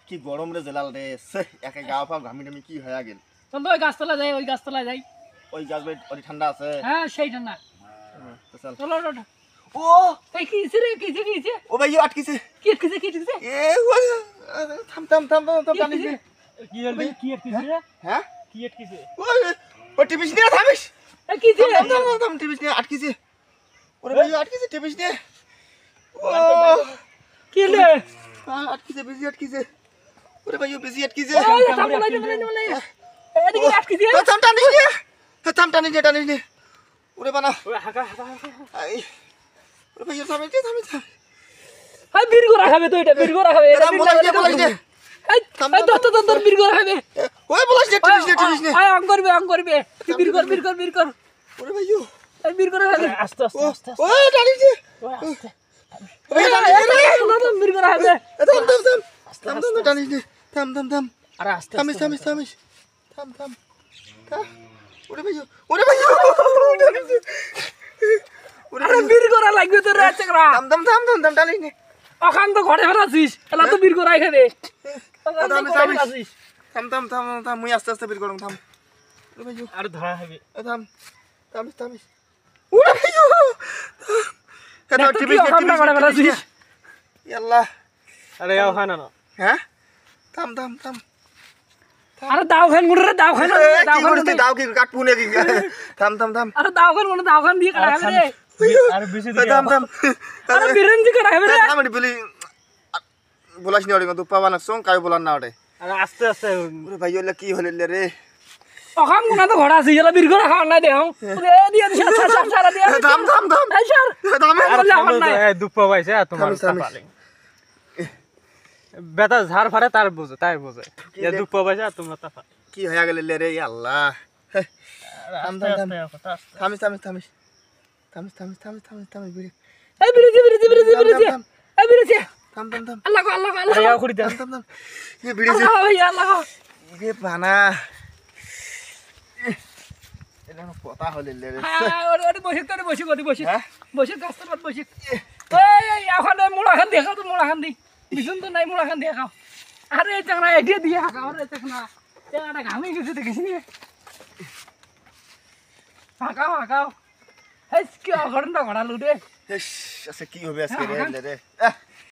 কি গরম রে জেলাল রে একে গা পা ঘামি টামি কি হয়ে গেল চল ওই গাছতলা যাই ওই গাছ ওই ঠান্ডা আছে হ্যাঁ সেই ঠান্ডা চল চলো ও এই কিছে রে কিছে ও ভাই আটকিছে কি কিছে এ থাম টানিস নে কি হল কি কিছে রে হ্যাঁ কি কিছে ও টিপিস নে থামিস এই কিছে থাম টিপিস নে আটকিছে ওরে ভাই আটকিছে টিপিস নে ও কি রে আটকিছে বেশি আটকিছে ওরে ভাই বেশি আটকিছে থাম বলাই এদিকে আটকিছে থাম টানিস নে ওরে বানা ওই হাকা আই ওরে ভাই থামিস হাই বীরগো রাখাবে তো এটা বীরগো রাখাবে এটা বলাই দে এই দত্ত বীরগো রাখাবে ওই বলাই দে টিপিস নে আয় অঙ্গ করবে তুই বীরগো ওরে ভাই এই বীরগো রাখাবে আস্তে ওই টানিস দে ওই আস্তে ওরে টানিস বীরগো রাখাবে থাম টানিস নে থাম আরে আস্তে থাম ওরে ভাই টানিস দে আরে বীরগো লাগবে তো রে চাকরা থাম টানিস নে ওখান তো ঘরে ফেলাছিস এলা তো বীরগো রাখাবে থাম মুই আস্তে বের করুম থাম ওরে ভাই আর ধরা হবে থাম ওরে ভাই এটা টিপিস ঘরে ফেলাছিস আল্লাহ আরে ওখানে না হ্যাঁ থাম আরে দাওখান গুড়রে দাওখান দাও কি কাটবো নাকি থাম আরে দাওখান দিয়ে রাখাবে রে আরে বেশি থাম আরে বিরেন্দি করে রাখাবে রে আমি বলি বলাস নি ওরে তো পাবা না সং কাই বলার না ওরে আরে আস্তে ওরে ভাই ওলা কি হলে রে ওখান কোনা তো ঘোড়া আছে এলা বীরগো রাখা না দেও রে দিয়ে সারা দিয়ে থাম এই স্যার থাম দুপ্পা পাইছে তোমার পালে বেটা ঝাড় ফাড়ে তার বোঝে তাই বোঝে এ দুপ্পা পাইছে তোমরা তাফা কি হয়ে গেল রে আল্লাহ থামিস বিড়ি এই বিরেজি এই বিরেজি থাম আল্লাহ আয়া খুড়ি দে থাম এ বিড়ি আল্লাহ এ বানা এটা পতা হলে রে ওরে বসে হ্যাঁ বসে গাছতলাত বসে এই এখন মোড়াখান দেখাও তো মোড়াখান দি বিছুন তো নাই মোড়াখান দেখাও আরে চাকরা এডিয়ে দিয়ে হাকাও রে চাকরা এটা ঘামে গেছে দেখিস নি হাকাও এই কি অঘটনটা ঘটালু রে আচ্ছা কি হবে আজকে রে